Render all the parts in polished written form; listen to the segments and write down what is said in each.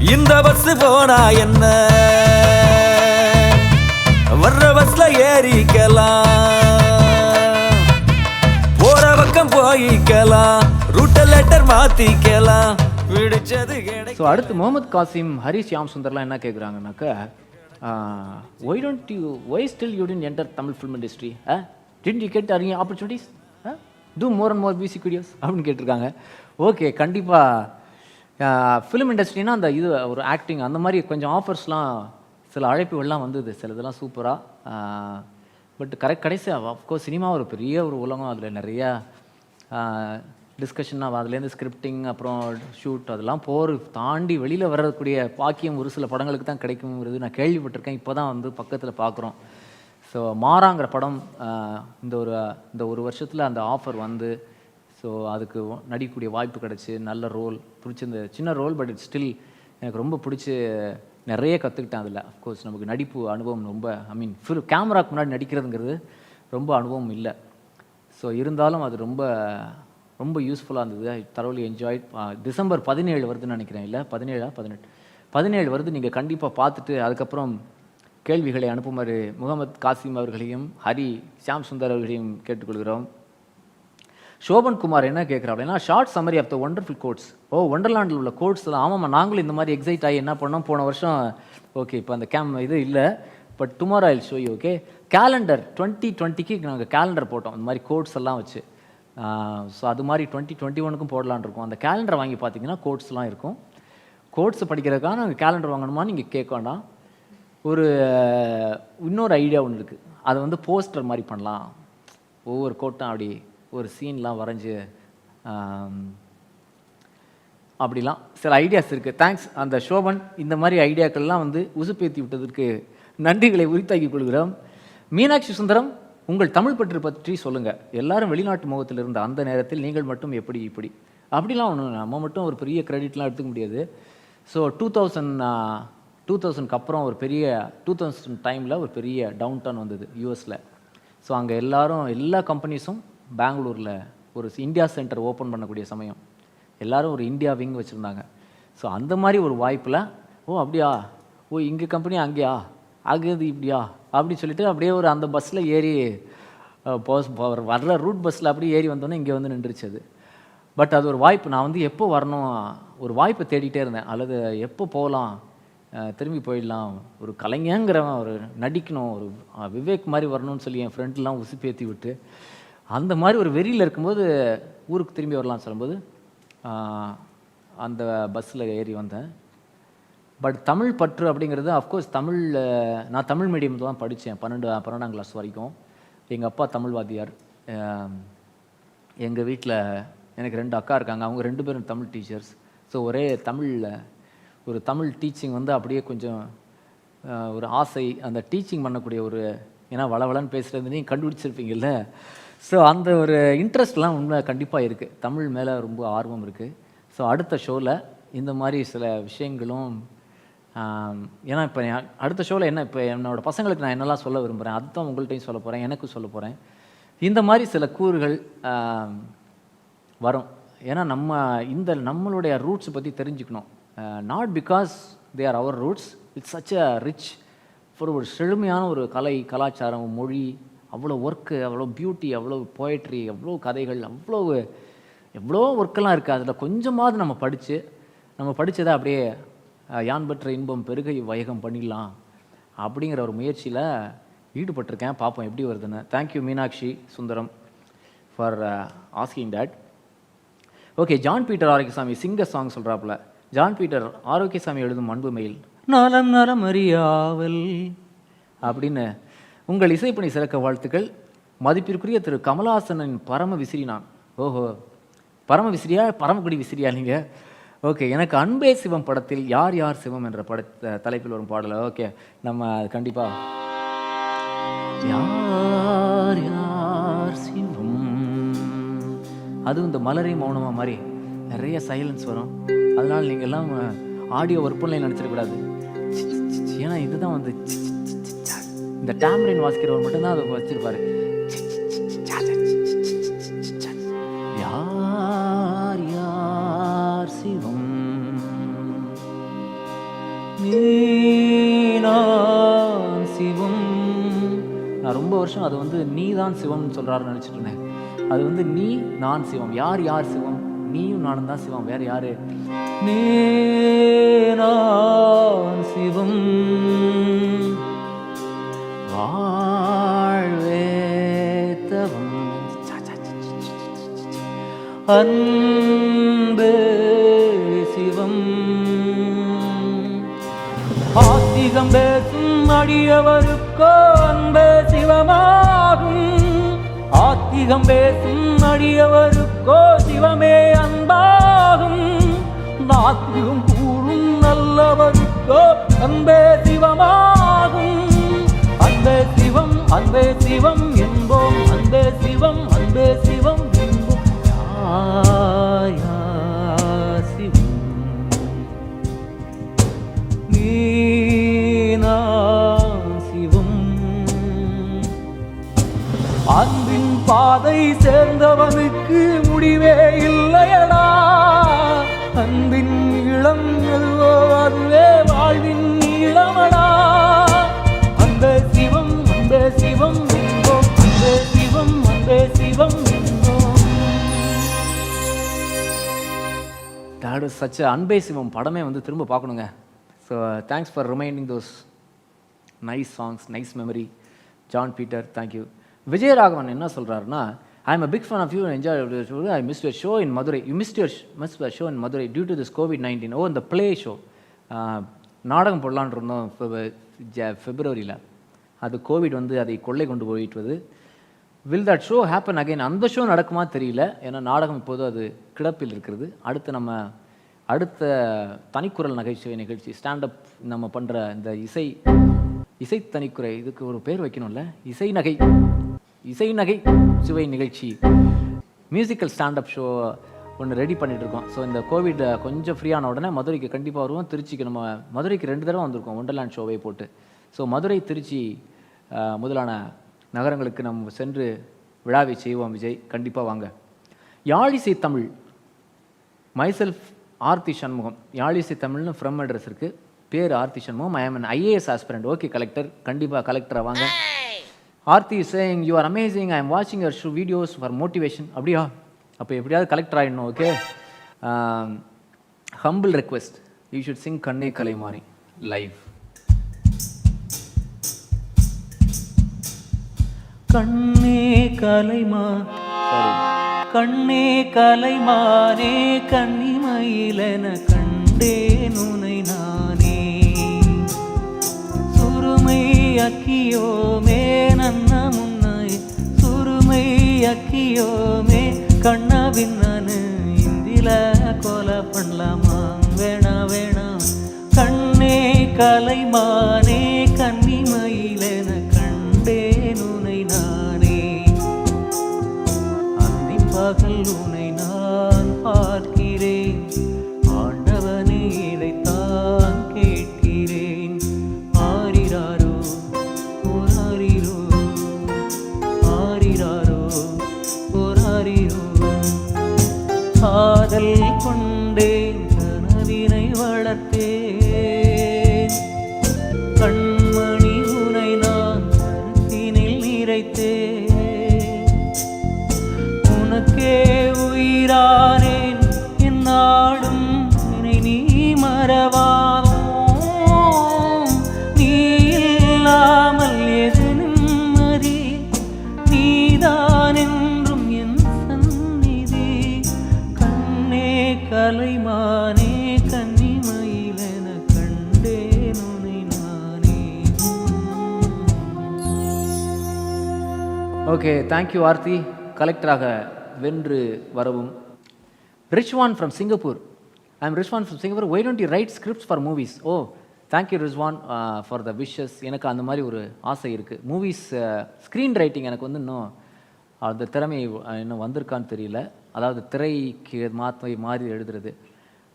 இந்த பஸ் போனா என்ன, வர்ற பஸ்ல ஏறிக்கலாம், போற பக்கம் போயிக்கலாம், ரூட்ட லெட்டர் மாத்திக்கலாம், பிடிச்சது கிடைக்கும். ஸோ அடுத்து முகமது காசிம், ஹரி ஷியாம் சுந்தர்லாம் என்ன கேட்குறாங்கனாக்கா, why still you didn't enter Tamil film industry, didn't you get any opportunities, do more and more music videos அப்படின்னு கேட்டிருக்காங்க. ஓகே, கண்டிப்பாக ஃபிலிம் இண்டஸ்ட்ரினா அந்த இது ஒரு ஆக்டிங் அந்த மாதிரி கொஞ்சம் ஆஃபர்ஸ்லாம் சில அழைப்புகள்லாம் வந்தது, சில இதெல்லாம் சூப்பராக. பட் கடைசியாக அஃப்கோர்ஸ் சினிமா ஒரு பெரிய ஒரு உலகம், அதில் நிறையா டிஸ்கஷன்னாக அதுலேருந்து ஸ்கிரிப்டிங் அப்புறம் ஷூட் அதெல்லாம் தாண்டி வெளியில் வரக்கூடிய பாக்கியம் ஒரு சில படங்களுக்கு தான் கிடைக்குங்கிறது நான் கேள்விப்பட்டிருக்கேன். இப்போ தான் வந்து பக்கத்தில் பார்க்குறோம். ஸோ மாறாங்கிற படம் இந்த ஒரு வருஷத்தில் அந்த ஆஃபர் வந்து, ஸோ அதுக்கு நடிக்கக்கூடிய வாய்ப்பு கிடச்சி, நல்ல ரோல் பிடிச்சிருந்த சின்ன ரோல், பட் இட் ஸ்டில் எனக்கு ரொம்ப பிடிச்சி நிறைய கற்றுக்கிட்டேன் அதில். அஃப்கோர்ஸ் நமக்கு நடிப்பு அனுபவம் ரொம்ப கேமராக்கு முன்னாடி நடிக்கிறதுங்கிறது ரொம்ப அனுபவம் இல்லை. ஸோ இருந்தாலும் அது ரொம்ப ரொம்ப யூஸ்ஃபுல்லாக இருந்தது. ஐ தரோலி என்ஜாய்ட். டிசம்பர் 17 வருதுன்னு நினைக்கிறேன், இல்லை 17 வருது. நீங்கள் கண்டிப்பாக பார்த்துட்டு அதுக்கப்புறம் கேள்விகளை அனுப்புமாறு முகமது காசிம் அவர்களையும் ஹரி ஷியாம் சுந்தர் அவர்களையும் கேட்டுக்கொள்கிறோம். சோபன் குமார் என்ன கேட்குறா அப்படின்னா, short summary of the wonderful gods. ஒண்டர்லாண்டில் உள்ள கோட்ஸ் தான். ஆமாம்மா, நாங்களும் இந்த மாதிரி எக்ஸைட் ஆகி என்ன பண்ணோம் போன வருஷம். ஓகே, இப்போ அந்த இது இல்லை, but tomorrow I will show you. Okay, calendar 2020க்கு நாங்கள் கேலண்டர் போட்டோம் இந்த மாதிரி கோட்ஸ் எல்லாம் வச்சு. ஸோ அது மாதிரி 2021க்கும் போடலான் இருக்கோம். அந்த கேலண்டரை வாங்கி பார்த்தீங்கன்னா கோட்ஸ்லாம் இருக்கும். கோட்ஸ் படிக்கிறதுக்காக நாங்கள் கேலண்டர் வாங்கணுமான்னு நீங்கள் கேட்க வேண்டாம். இன்னொரு ஐடியா ஒன்று இருக்குது. அதை வந்து போஸ்டர் மாதிரி பண்ணலாம். ஒவ்வொரு கோட்டும் அப்படி ஒரு சீன்லாம் வரைஞ்சி அப்படிலாம் சில ஐடியாஸ் இருக்குது. தேங்க்ஸ் அந்த சோபன். இந்த மாதிரி ஐடியாக்கள்லாம் வந்து உசுப்பேற்றி விட்டதற்கு நன்றிகளை உரித்தாக்கிக் கொள்கிறோம். மீனாட்சி சுந்தரம், உங்கள் தமிழ் பற்றி சொல்லுங்கள். எல்லாரும் வெளிநாட்டு முகத்தில் இருந்த அந்த நேரத்தில் நீங்கள் மட்டும் இப்படி அப்படிலாம் ஒன்று நம்ம மட்டும் ஒரு பெரிய கிரெடிட்லாம் எடுத்துக்க முடியாது. ஸோ 2000க்கு அப்புறம் ஒரு பெரிய 2000 டைமில் ஒரு பெரிய டவுன் டவுன் வந்தது யூஎஸில். ஸோ அங்கே எல்லா கம்பெனிஸும் பெங்களூரில் ஒரு இந்தியா சென்டர் ஓப்பன் பண்ணக்கூடிய சமயம், எல்லோரும் ஒரு இந்தியா விங் வச்சுருந்தாங்க. ஸோ அந்த மாதிரி ஒரு வாய்ப்பில், அப்படியா, இங்கே கம்பெனி அங்கேயா, ஆகுது இப்படியா அப்படின்னு சொல்லிட்டு அப்படியே அந்த பஸ்ஸில் ஏறி வர்ற ரூட் பஸ்ஸில் அப்படியே ஏறி வந்தோன்னே இங்கே வந்து நின்றுச்சு அது. பட் அது ஒரு வாய்ப்பு. நான் வந்து எப்போ வரணும், ஒரு வாய்ப்பை தேடிட்டே இருந்தேன். அல்லது எப்போ போகலாம், திரும்பி போயிடலாம், ஒரு கலைஞங்கிறவன் ஒரு நடிக்கணும், ஒரு விவேக் மாதிரி வரணும்னு சொல்லி என் ஃப்ரெண்ட்லாம் உசுப்பேற்றி விட்டு அந்த மாதிரி ஒரு வெறியில் இருக்கும்போது ஊருக்கு திரும்பி வரலாம்னு சொல்லும்போது அந்த பஸ்ஸில் ஏறி வந்தேன். பட் தமிழ் பற்று அப்படிங்கிறது அஃப்கோர்ஸ் நான் தமிழ் மீடியமில் தான் படித்தேன் 12ஆம் கிளாஸ் வரைக்கும். எங்கள் அப்பா தமிழ் வாத்தியார். எங்கள் வீட்டில் எனக்கு 2 அக்கா இருக்காங்க, அவங்க 2 பேரும் தமிழ் டீச்சர்ஸ். ஸோ ஒரே ஒரு தமிழ் டீச்சிங் வந்து அப்படியே கொஞ்சம் ஒரு ஆசை, அந்த டீச்சிங் பண்ணக்கூடிய ஏன்னா வளவளன்னு பேசுகிறது நீங்கள் கண்டுபிடிச்சிருப்பீங்கல்ல. ஸோ அந்த ஒரு இன்ட்ரெஸ்ட்லாம் உண்மை கண்டிப்பாக இருக்குது. தமிழ் மேலே ரொம்ப ஆர்வம் இருக்குது. ஸோ அடுத்த ஷோவில் இந்த மாதிரி சில விஷயங்களும், ஏன்னா இப்போ அடுத்த ஷோவில் இப்போ என்னோடய பசங்களுக்கு நான் என்னெல்லாம் சொல்ல விரும்புகிறேன் அதுதான் உங்கள்கிட்டையும் சொல்ல போகிறேன், எனக்கும் சொல்ல போகிறேன். இந்த மாதிரி சில கூறுகள் வரும். ஏன்னா நம்மளுடைய ரூட்ஸை பற்றி தெரிஞ்சுக்கணும். Not because they are our roots, it's such a rich ஒரு செழுமையான ஒரு கலாச்சாரம், மொழி, அவ்வளோ ஒர்க்கு, அவ்வளோ பியூட்டி, அவ்வளோ போயட்ரி, அவ்வளோ கதைகள், எவ்வளோ ஒர்க்கெல்லாம் இருக்குது. அதில் கொஞ்சமாவது நம்ம படித்ததை அப்படியே யான் பெற்ற இன்பம் பெருகை வைகம் பண்ணிடலாம் அப்படிங்கிற ஒரு முயற்சியில் ஈடுபட்டிருக்கேன். பார்ப்போம் எப்படி வருதுன்னு. Thank you Meenakshi Sundaram for asking that. Okay, John Peter Arokiasamy singer song சொல்கிறாப்புல. ஜான் பீட்டர் ஆரோக்கியசாமி எழுதும் அன்பு மெயில் நலம் அறியாவல் அப்படின்னு. உங்கள் இசைப்பணி சிறக்க வாழ்த்துக்கள். மதிப்பிற்குரிய திரு கமலஹாசனின் பரம விசிறி நான். ஓஹோ, பரம விசிறியா, பரமக்குடி விசிறியா நீங்கள்? ஓகே, எனக்கு அன்பே சிவம் படத்தில் யார் யார் சிவம் என்ற தலைப்பில் வரும் பாடலை. ஓகே, நம்ம கண்டிப்பாக யார் யார் சிவம், அதுவும் இந்த மலரை மௌனமாக மாதிரி நிறைய சைலன்ஸ் வரும். அதனால் நீங்கள் எல்லாம் ஆடியோ ஒர்க் நினச்சிடக்கூடாது. ஏன்னா இதுதான் வந்து இந்த டேம்ரின் வாசிக்கிறவர் மட்டும்தான் அதை வச்சிருப்பாரு. யார் யார் சிவம் நீதான் சிவம். நான் ரொம்ப வருஷம் அது வந்து நீ தான் சிவம்னு சொல்கிறாருன்னு நினச்சிட்டு இருந்தேன். அது வந்து நீ நான் சிவம். யார் யார் சிவம்? நீயும் நானும் தான் சிவம், வேறு யாரு? நீ நான் சிவம் வாழ்வே தவம் அன்பே சிவம். ஆத்திகம் பேசும் அடியவருக்கோ அன்பே சிவமாகும். ஆத்திகம் பேசும் அடியவருக்கோ சிவமே அன்பாகும். நாத்திகம் கூறும் நல்லவருக்கோ அன்பே சிவமாகும். அன்பே சிவம் அன்பே சிவம் என்போம். அன்பே சிவம் அன்பே சிவம் என்போம். சிவம் நீனா சிவம். அன்பின் பாதை சேர்ந்தவனுக்கு முடிவே இல்லையடா. அன்பின் இளம் அதுவே வாழ்வின் இளமடா. அன்பே சிவம் அன்பே சிவம் என்போம். அன்பே சிவம் அன்பே சிவம் என்போம். that is such a அன்பே சிவம் படமே வந்து திரும்ப பார்க்கணுங்க. So thanks for reminding those nice songs, nice memory. John Peter, thank you. Vijayaraghavan என்ன சொல்கிறாருன்னா, I am a big fan of you and enjoy your show. I missed your show in Madurai. You missed your show in Madurai due to this COVID-19. Oh, இந்த play show. நாடகம் போடலான்னு இருந்தோம் ஃபெப்ரவரியில். அது Covid வந்து அதை கொள்ளை கொண்டு போயிட்டுவது. Will that show happen again? அந்த ஷோ நடக்குமா தெரியல. ஏன்னா நாடகம் இப்போது அது கிடப்பில் இருக்கிறது. அடுத்த தனிக்குரல் நகைச்சுவை நிகழ்ச்சி ஸ்டாண்டப் நம்ம பண்ணுற இந்த இசை தனிக்குறை, இதுக்கு ஒரு பேர் வைக்கணும்ல, இசை நகை சுவை நிகழ்ச்சி, மியூசிக்கல் ஸ்டாண்டப் ஷோ ஒன்று ரெடி பண்ணிட்டு இருக்கோம். ஸோ இந்த கோவிட் கொஞ்சம் ஃப்ரீயான உடனே மதுரைக்கு கண்டிப்பாக வருவோம். திருச்சிக்கு நம்ம மதுரைக்கு 2 தடவை வந்திருக்கோம் ஒண்டர்லேண்ட் ஷோவை போட்டு. ஸோ மதுரை, திருச்சி முதலான நகரங்களுக்கு நம்ம சென்று விழாவை செய்வோம். விஜய், கண்டிப்பாக வாங்க. யாழிசை தமிழ், மைசெல்ஃப் ஆர்த்தி சண்முகம். யாழிசை தமிழ்னு ஃப்ரம் அட்ரஸ் இருக்குது. பேர் ஆர்த்தி சண்முகம். ஐ ஆம் an IAS aspirant. Okay collector, கண்டிப்பாக கலெக்டராக வாங்க. Aarthi saying you are amazing. I am வாட்சிங் யுவர் வீடியோஸ் ஃபார் மோட்டிவேஷன். அப்படியா? அப்போ எப்படியாவது கலெக்டர் ஆகிடணும். Okay, humble request, you should sing Kanne Kalaimaane live. கண்ணே கலைமா கண்ணே கலைமானே கன்னிமயிலென கண்டேன் உனை நானே. சுருமை அக்கியோமே நன்ன முன்னை சுருமை அக்கியோமே கண்ண பின்னனு இந்தில கொலை பண்ணலாமா? வேணா வேணா. கண்ணே கலைமானே கன்னிமயிலென கண்டேன் உனை நானே. அந்தி பகல் உனை நான் பார்க்கிறேன். ஆண்டவனே இதைத்தான் கேட்கிறேன். ஆரிராரோ ஓராரிரோ ஆரிராரோ ஓராரிரோ. காதல் கொண்டேன், கனவினை வளர்த்தேன். கண்மணி உனை நான் கருத்தினில் நிறைத்தேன். உனக்கே உயிரானேன் என்னாடும் என்னை நீ மறவாதோ. நீ இல்லாமல் எது நிம்மதி? நீதான் என்றும் என் சந்நிதி. கண்ணே கலைமானே கன்னிமயிலென கண்டேன் உனை நானே. Okay, thank you Aarthi. கலெக்டராக வென்று வரவும். Rizwan from Singapore. I am Rizwan from Singapore. Why don't you write scripts for movies? Oh, thank you Rizwan for the wishes. எனக்கு அந்த மாதிரி ஒரு ஆசை இருக்குது. மூவிஸ் ஸ்க்ரீன் ரைட்டிங் எனக்கு வந்து இன்னும் அந்த திறமை இன்னும் வந்திருக்கான்னு தெரியல. அதாவது திரைக்கு மாறி எழுதுறது.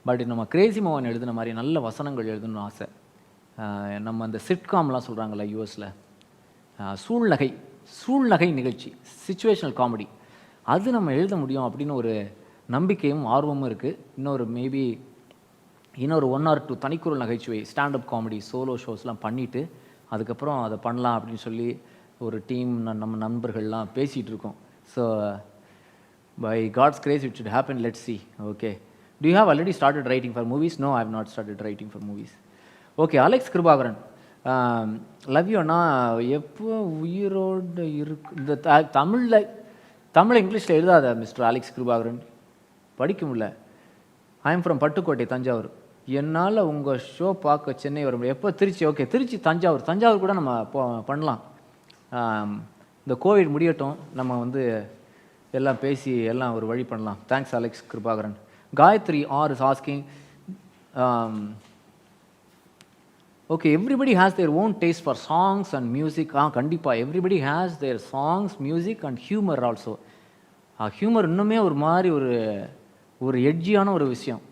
பட் நம்ம கிரேசி மோகன் எழுதின மாதிரி நல்ல வசனங்கள் எழுதணும்னு ஆசை. நம்ம அந்த சிட்காம்லாம் சொல்கிறாங்கல்ல யூஎஸில், சூழ்நகை நிகழ்ச்சி, சிச்சுவேஷனல் காமெடி, அது நம்ம எழுத முடியும் அப்படின்னு ஒரு நம்பிக்கையும் ஆர்வமும் இருக்குது. இன்னொரு மேபி இன்னொரு 1 or 2 தனிக்குரல் நகைச்சுவை ஸ்டாண்டப் காமெடி சோலோ ஷோஸ்லாம் பண்ணிவிட்டு அதுக்கப்புறம் அதை பண்ணலாம் அப்படின்னு சொல்லி ஒரு டீம் நம்ம நண்பர்கள்லாம் பேசிகிட்டு இருக்கோம். So by God's grace it should happen, let's see. Okay, do you have already started writing for movies? No, I have not started writing for movies. Okay, Alex Kirubakaran, love you அண்ணா. எப்போ உயிரோடு இருக்கு இந்த தமிழ் இங்கிலீஷில் எழுதாத மிஸ்டர் அலெக்ஸ் கிருபாகரன், படிக்க முடியல. I am from Pattukkottai, Thanjavur. என்னால் உங்கள் ஷோ பார்க்க சென்னை வர முடியும். எப்போ? திருச்சி. ஓகே, திருச்சி தஞ்சாவூர் கூட நம்ம பண்ணலாம். இந்த கோவிட் முடியட்டும், நம்ம வந்து எல்லாம் பேசி எல்லாம் ஒரு வழி பண்ணலாம். Thanks Alex Kirubakaran. Gayathri R is asking, okay, everybody has their own taste for songs and music. கண்டிப்பாக everybody has their songs, music and humour also. Humour இன்னுமே ஒரு மாதிரி ஒரு எட்ஜியான ஒரு விஷயம்.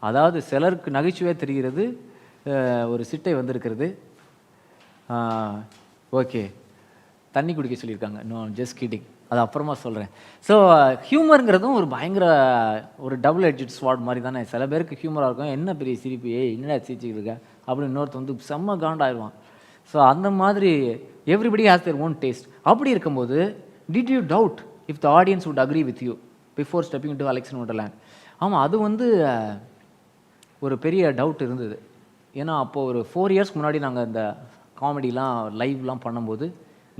அதாவது சிலருக்கு நகைச்சுவையாக தெரிகிறது, ஒரு சிட்டை வந்திருக்கிறது. ஓகே, தண்ணி குடிக்க சொல்லியிருக்காங்க. நோ, ஜஸ்ட் கிடிங், அது அப்புறமா சொல்கிறேன். ஸோ ஹியூமருங்கிறதும் ஒரு பயங்கர ஒரு டபுள் எட்ஜட் ஸ்வாட் மாதிரி தானே. சில பேருக்கு ஹியூமராக இருக்கும், என்ன பெரிய சிரிப்பு, என்னடா சிரிச்சுக்கிட்டு இருக்க அப்படின்னு இன்னொருத்த வந்து செம்ம காண்டாயிடுவான். ஸோ அந்த மாதிரி everybody has their own taste. அப்படி இருக்கும்போது did you doubt if the audience would agree with you before stepping to Alex in wonderland? ஆமாம், அது வந்து ஒரு பெரிய டவுட் இருந்தது. ஏன்னா அப்போது ஒரு 4 years முன்னாடி நாங்கள் இந்த காமெடிலாம் லைவ்லாம் பண்ணும்போது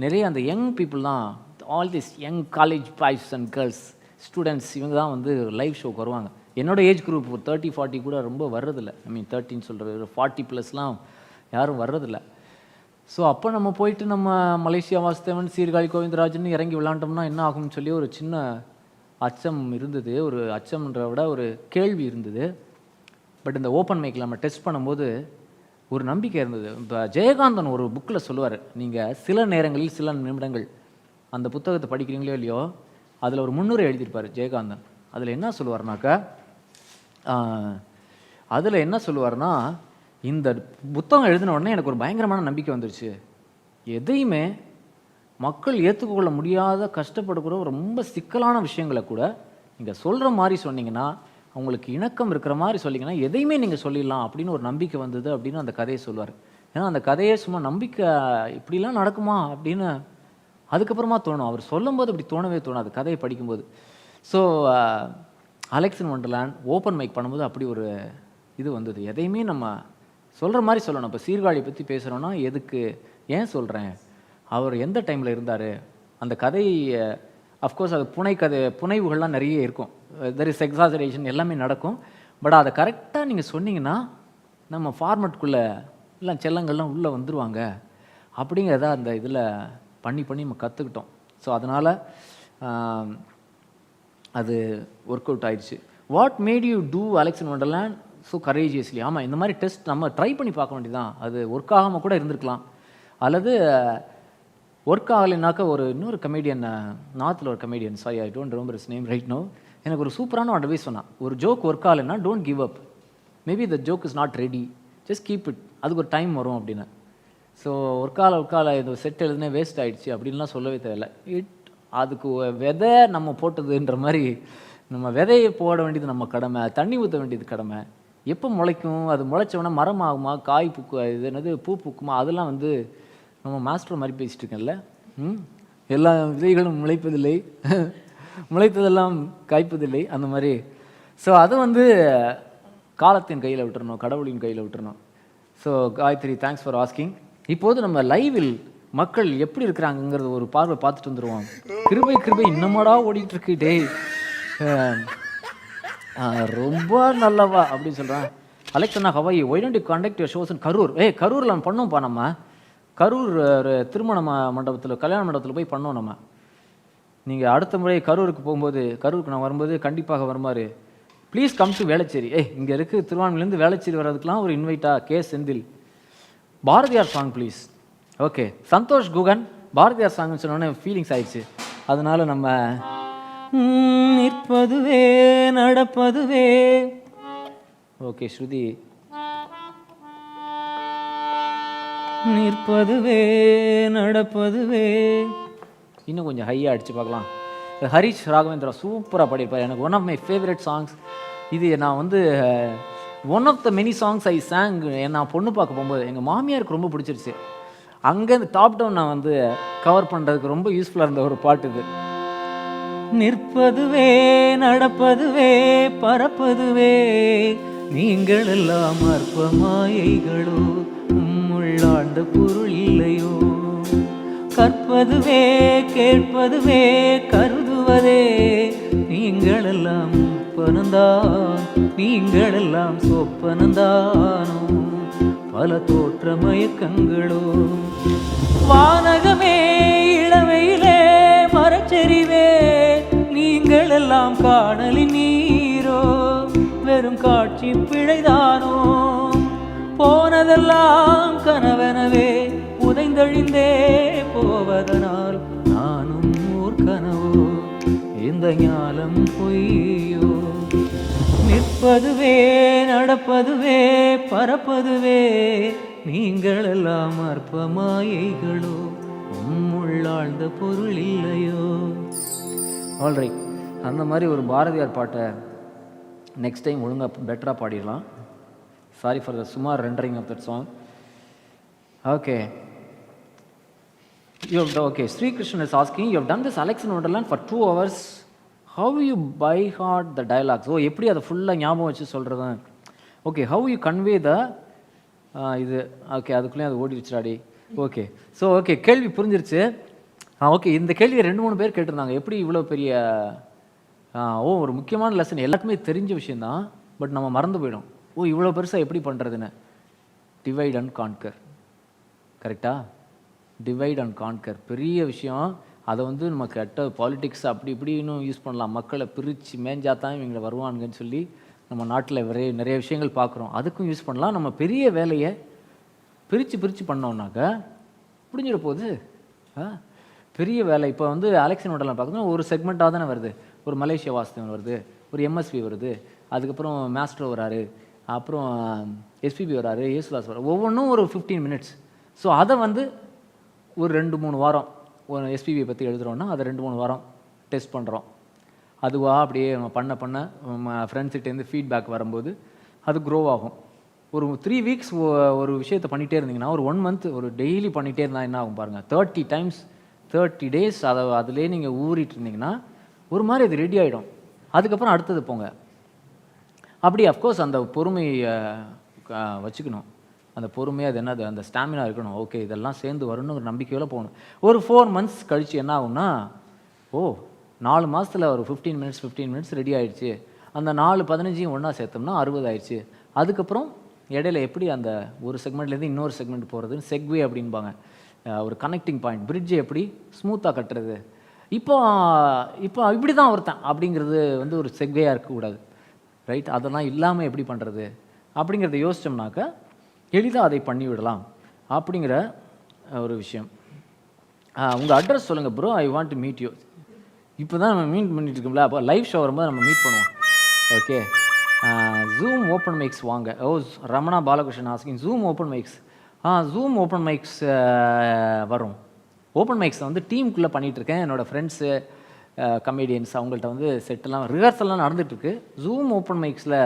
நிறைய அந்த யங் பீப்புள் தான், all this young college boys and girls students, இவங்க தான் வந்து லைவ் ஷோக்கு வருவாங்க. என்னோடய ஏஜ் குரூப் ஒரு 30-40 கூட ரொம்ப வர்றதில்ல. ஐ மீன் 13 சொல்கிறது, 40+ யாரும் வர்றதில்ல. ஸோ அப்போ நம்ம போயிட்டு நம்ம மலேசியா வாசுதேவன், சீர்காழி கோவிந்தராஜன் இறங்கி விளாண்டோம்னா என்ன ஆகும்னு சொல்லி ஒரு சின்ன அச்சம் இருந்தது. ஒரு அச்சம்ன்ற விட ஒரு கேள்வி இருந்தது. பட் இந்த ஓப்பன் மைக்கில் நம்ம டெஸ்ட் பண்ணும்போது ஒரு நம்பிக்கை இருந்தது. இப்போ ஜெயகாந்தன் ஒரு புக்கில் சொல்லுவார், நீங்கள் சில நேரங்களில் சில நிமிடங்கள், அந்த புத்தகத்தை படிக்கிறீங்களோ இல்லையோ, அதில் ஒரு முன்னுரை எழுதியிருப்பார் ஜெயகாந்தன். அதில் என்ன சொல்லுவார்னா, இந்த புத்தகம் எழுதின உடனே எனக்கு ஒரு பயங்கரமான நம்பிக்கை வந்துருச்சு. எதையுமே மக்கள் ஏற்றுக்கொள்ள முடியாத, கஷ்டப்படக்கூட ரொம்ப சிக்கலான விஷயங்களை கூட நீங்கள் சொல்கிற மாதிரி சொன்னீங்கன்னா, அவங்களுக்கு இணக்கம் இருக்கிற மாதிரி சொல்லிங்கன்னா எதையுமே நீங்கள் சொல்லிடலாம் அப்படின்னு ஒரு நம்பிக்கை வந்தது அப்படின்னு அந்த கதையை சொல்லுவார். ஏன்னா அந்த கதையே சும்மா நம்பிக்கை இப்படிலாம் நடக்குமா அப்படின்னு அதுக்கப்புறமா தோணும். அவர் சொல்லும்போது அப்படி தோணவே தோணாது கதையை படிக்கும்போது. So Alex in wonderland open mic பண்ணும்போது அப்படி ஒரு இது வந்தது. எதையுமே நம்ம சொல்கிற மாதிரி சொல்லணும். இப்போ சீர்காழி பற்றி பேசுகிறோன்னா எதுக்கு, ஏன் சொல்கிறேன், அவர் எந்த டைமில் இருந்தார், அந்த கதை அஃப்கோர்ஸ் அது புனைவுகள்லாம் நிறைய இருக்கும். தெர் இஸ் எக்ஸாஜரேஷன், எல்லாமே நடக்கும். பட் அதை கரெக்டாக நீங்கள் சொன்னீங்கன்னா நம்ம ஃபார்மெட்டுக்குள்ளே எல்லாம் செல்லங்கள்லாம் உள்ளே வந்துடுவாங்க அப்படிங்கிறத அந்த இதில் பண்ணி நம்ம கற்றுக்கிட்டோம். ஸோ அதனால் அது ஒர்க் அவுட் ஆயிடுச்சு. What made you do Alex in Wonderland so courageously? ஆமாம், இந்த மாதிரி டெஸ்ட் நம்ம ட்ரை பண்ணி பார்க்க வேண்டியதான். அது ஒர்க் ஆகாமல் கூட இருந்திருக்கலாம், அல்லது ஒர்க் ஆகலைனாக்கா இன்னொரு கமெடியன், நார்த்தில் ஒரு comedian, sorry I don't remember his name right no, எனக்கு ஒரு சூப்பரான அட்வைஸ் சொன்னான். ஒரு ஜோக் ஒர்க் ஆகலைன்னா don't give up, maybe the joke is not ready, just keep it, அதுக்கு ஒரு டைம் வரும் அப்படின்னு. ஸோ ஒர்க்கால இந்த செட் எழுதுனே வேஸ்ட் ஆகிடுச்சு அப்படின்லாம் சொல்லவே தேவையில்லை. அதுக்கு விதை நம்ம போட்டதுன்ற மாதிரி நம்ம விதையை போட வேண்டியது நம்ம கடமை, தண்ணி ஊற்ற வேண்டியது கடமை. எப்போ முளைக்கும், அது முளைச்சோன்னா மரம் ஆகுமா, காய் பூக்கு, இது என்னது பூ பூக்குமா, அதெல்லாம் வந்து நம்ம மாஸ்டர் மாதிரி பேசிகிட்டு இருக்கேன்ல. எல்லா விதைகளும் முளைப்பதில்லை, முளைத்ததெல்லாம் காய்ப்பதில்லை, அந்த மாதிரி. ஸோ அதை வந்து காலத்தின் கையில் விட்டுறணும், கடவுளின் கையில் விட்டுறணும். So Gayathri, thanks for asking. இப்போது நம்ம லைவில் மக்கள் எப்படி இருக்கிறாங்கங்கிறது ஒரு பார்வை பார்த்துட்டு வந்துடுவோம். கிருபை இன்னமாடா ஓடிட்டு இருக்கு, டேய் ரொம்ப நல்லவா அப்படின்னு சொல்கிறேன். Alex Anna Hawaii, Y don't you conduct your shows இன் கரூர்? கரூரில் நம்ம பண்ணோம்ப்பா. நம்ம கரூர் ஒரு திருமண மண்டபத்தில், கல்யாண மண்டபத்தில் போய் பண்ணோம் நம்ம. நீங்கள் அடுத்த முறை கரூருக்கு போகும்போது, கரூருக்கு நான் வரும்போது கண்டிப்பாக வருமாறு ப்ளீஸ் கம் டு வேளச்சேரி. இங்கே இருக்குது திருவான்மையிலேருந்து வேளச்சேரி வர்றதுக்கெலாம் ஒரு இன்வைட்டா? K Senthil, Bharathiyar song please. Okay, Santhosh Guhan, Bharathiyar சாங்னு சொன்னோன்னே ஃபீலிங்ஸ் ஆயிடுச்சு. அதனால் நம்ம நிற்பதுவே நடப்பதுவே. ஓகே ஸ்ருதி, நிற்பதுவே நடப்பதுவே. இன்னும் கொஞ்சம் ஹையாக அடித்து பார்க்கலாம். ஹரிஷ் ராகவேந்திரா சூப்பராக பாடியிருப்பார். எனக்கு one of my favourite songs இது. நான் வந்து one of the many songs I sang நான் பொண்ணு பார்க்க போகும்போது எங்கள் மாமியாருக்கு ரொம்ப பிடிச்சிருச்சு. அங்கேருந்து டாப் டவுன் நான் வந்து கவர் பண்ணுறதுக்கு ரொம்ப யூஸ்ஃபுல்லாக இருந்த ஒரு பாட்டு இது. நிற்பதுவே நடப்பதுவே பறப்பதுவே நீங்கள் எல்லாம் அற்ப மாயைகளோ உள்ளாண்ட பொருள் இல்லையோ, கற்பதுவே கேட்பதுவே கருதுவதே நீங்கள் எல்லாம் பனந்தான், நீங்கள் எல்லாம் சொப்பனந்தானோ பல தோற்ற மயக்கங்களோ, வானகமே இளமையிலே மரச்செறிவே நீங்கள் எல்லாம் காணலின் நீரோ வெறும் காட்சி பிழைதானோ, போனதெல்லாம் கனவெனவே உதைந்தழிந்தே போவதனால் நானும் ஓர் கனவோ இந்த ஞானம் பொய்யோ, நிற்பதுவே நடப்பதுவே பறப்பதுவே நீங்கள் எல்லாம் அற்ப மாயைகளோ உள்ளாழ்ந்த பொருள் இல்லையோ. ஆல்ரைட், அந்த மாதிரி ஒரு பாரதியார் பாட்டை நெக்ஸ்ட் டைம் ஒழுங்காக பெட்டராக பாடிடலாம். சாரி ஃபார் த சுமார் rendering of that song. Okay, Sri Krishna is asking, you have done this Alex in Wonderland for 2 hours. How you by heart the dialogues? எப்படி அதை ஃபுல்லாக ஞாபகம் வச்சு சொல்கிறதா? Okay, how you convey the இது okay, அதுக்குள்ளேயும் அது ஓடி வச்சுடாடி. ஓகே, ஸோ ஓகே, கேள்வி புரிஞ்சிருச்சு. ஓகே, இந்த கேள்வியை 2-3 பேர் கேட்டிருந்தாங்க. எப்படி இவ்வளோ பெரிய ஒரு முக்கியமான லெசன், எல்லாருக்குமே தெரிஞ்ச விஷயந்தான், பட் நம்ம மறந்து போயிடும். இவ்வளோ பெருசாக எப்படி பண்ணுறதுன்னு. டிவைட் அண்ட் கான்கர், கரெக்டாக? டிவைட் அண்ட் கான்கர் பெரிய விஷயம். அதை வந்து நம்ம கெட்ட பாலிட்டிக்ஸ் அப்படி இப்படின்னு யூஸ் பண்ணலாம். மக்களை பிரித்து மேஞ்சாதான் இவங்களை வருவானுங்கன்னு சொல்லி நம்ம நாட்டில் நிறைய விஷயங்கள் பார்க்குறோம். அதுக்கும் யூஸ் பண்ணலாம். நம்ம பெரிய வேலையை பிரித்து பண்ணோம்னாக்கா முடிஞ்சிட போகுது. பெரிய வேலை இப்போ வந்து அலெக்ஸ் இன் வொண்டர்லாண்ட் பார்க்கணும், ஒரு செக்மெண்ட்டாக தானே வருது. ஒரு மலேசியா வாசுதேவன் வருது, ஒரு எம்எஸ்வி வருது, அதுக்கப்புறம் மாஸ்டர் வராரு, அப்புறம் எஸ்பிபி வராரு, யேசுதாஸ் வராரு, ஒவ்வொன்றும் ஒரு 15 minutes. ஸோ அதை வந்து ஒரு 2-3 வாரம் ஒரு எஸ்பிபியை பற்றி எழுதுகிறோன்னா அதை 2-3 வாரம் டெஸ்ட் பண்ணுறோம். அதுவாக அப்படியே நம்ம பண்ண ஃப்ரெண்ட்ஸ்கிட்டேருந்து ஃபீட்பேக் வரும்போது அது க்ரோ ஆகும். ஒரு 3 weeks ஒரு விஷயத்தை பண்ணிகிட்டே இருந்தீங்கன்னா, ஒரு 1 month ஒரு டெய்லி பண்ணிகிட்டே இருந்தால் என்ன ஆகும் பாருங்கள். 30 times 30 days அதிலே நீங்கள் ஊறிட்டு இருந்தீங்கன்னா ஒரு மாதிரி அது ரெடி ஆகிடும். அதுக்கப்புறம் அடுத்தது போங்க. அப்படி அஃப்கோர்ஸ் அந்த பொறுமையை வச்சுக்கணும். அந்த பொறுமையாக அது என்னது, அந்த ஸ்டாமினா இருக்கணும். ஓகே, இதெல்லாம் சேர்ந்து வரணும்னு ஒரு நம்பிக்கையில் போகணும். ஒரு 4 months கழித்து என்ன ஆகும்னா, 4 மாதத்தில் ஒரு 15 minutes ரெடி ஆகிடுச்சு. அந்த 4-15 ஒன்றா சேர்த்தோம்னா 60 ஆயிடுச்சு. அதுக்கப்புறம் இடையில எப்படி அந்த ஒரு செக்மெண்ட்லேருந்து இன்னொரு செக்மெண்ட் போகிறதுன்னு செக்வே அப்படின்பாங்க. ஒரு கனெக்டிங் பாயிண்ட், பிரிட்ஜை எப்படி ஸ்மூத்தாக கட்டுறது. இப்போ இப்படி தான் ஒருத்தன் அப்படிங்கிறது வந்து ஒரு செக்வேயாக இருக்கக்கூடாது, ரைட்? அதெல்லாம் இல்லாமல் எப்படி பண்ணுறது அப்படிங்கிறத யோசித்தோம்னாக்கா எளிதாக அதை பண்ணிவிடலாம் அப்படிங்கிற ஒரு விஷயம். உங்கள் அட்ரஸ் சொல்லுங்கள் bro, I want to meet you. இப்போ தான் நம்ம மீட் பண்ணிட்டு இருக்கோம்ல, அப்போ லைவ் ஷோ வரும்போது நம்ம மீட் பண்ணுவோம். ஓகே, ஜூம் ஓப்பன் மைக்ஸ் வாங்க. Ramana Balakrishnan asking zoom open mikes. Zoom open mikes வரும். ஓப்பன் மைக்ஸ் வந்து டீமுக்குள்ளே பண்ணிகிட்ருக்கேன். என்னோடய ஃப்ரெண்ட்ஸு கமெடியன்ஸ் அவங்கள்ட்ட வந்து செட்டெல்லாம் ரிஹர்சல்லாம் நடந்துகிட்ருக்கு. ஜூம் ஓப்பன் மைக்ஸில்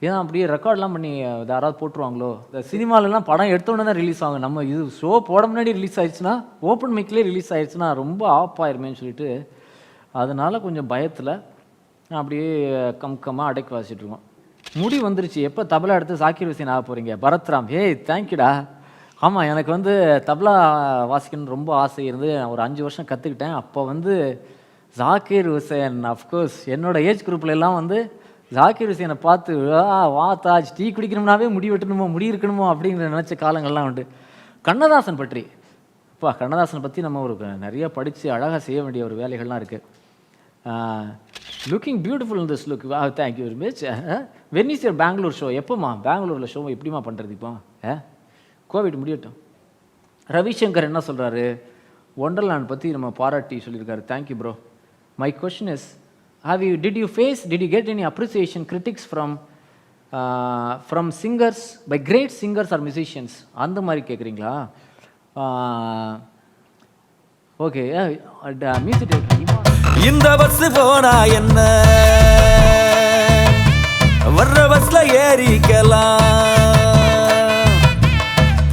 ஏன் அப்படியே ரெக்கார்ட்லாம் பண்ணி யாராவது போட்டுருவாங்களோ. இந்த சினிமாலெலாம் படம் எடுத்தோன்னே தான் ரிலீஸ் ஆகும். நம்ம இது ஷோ போட முன்னாடி ரிலீஸ் ஆயிடுச்சுன்னா, ஓப்பன் மைக்லேயே ரிலீஸ் ஆயிடுச்சுன்னா ரொம்ப ஆஃப் ஆயிருமேன்னு சொல்லிட்டு அதனால் கொஞ்சம் பயத்தில் அப்படியே கம்கமாக அடக்கி வாசிட்டுருக்கோம். முடி வந்துருச்சு. எப்போ தபலா எடுத்து ஜாக்கிர் ஹுசைன் ஆக போகிறீங்க? பரத்ராம், தேங்க்யூடா. ஆமாம், எனக்கு வந்து தபலா வாசிக்கணும்னு ரொம்ப ஆசை இருந்து ஒரு 5 வருஷம் கற்றுக்கிட்டேன். அப்போ வந்து ஜாக்கிர் ஹுசைன் அஃப்கோர்ஸ் என்னோடய ஏஜ் குரூப்பில் எல்லாம் வந்து ஜாக்கிர் ஹுசைனை பார்த்து வா தாஜ், டீ குடிக்கணும்னாவே முடி வெட்டணுமோ, முடி இருக்கணுமோ அப்படிங்கிற நினச்ச காலங்கள்லாம் உண்டு. கண்ணதாசன் பற்றி கண்ணதாசனை பற்றி நம்ம ஒரு நிறைய படித்து அழகாக செய்ய வேண்டிய ஒரு வேலைகள்லாம் இருக்குது. Looking beautiful in this look. Thank you very much. When is your Bangalore show? எப்போம்மா பெங்களூரில் ஷோ எப்படிமா பண்ணுறது? இப்போ கோவிட் முடியட்டும். ரவிசங்கர் என்ன சொல்கிறாரு, ஒண்டர்லேண்ட் பற்றி நம்ம பாராட்டி சொல்லியிருக்காரு. Thank you bro. My question is, did you get any appreciation, critics from singers, by great singers or musicians? அந்த மாதிரி கேட்குறீங்களா? ஓகே, மியூசிக் இந்த பஸ் போனா என்ன, வர்ற பஸ்ல ஏறிக்கலாம்,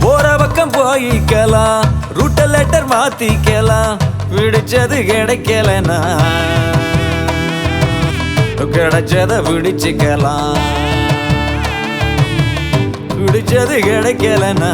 போற பக்கம் போயிக்கலாம், ரூட்ட லெட்டர் மாத்திக்கலாம், பிடிச்சது கிடைக்கலனா கிடைச்சத பிடிச்சுக்கலாம், பிடிச்சது கிடைக்கலனா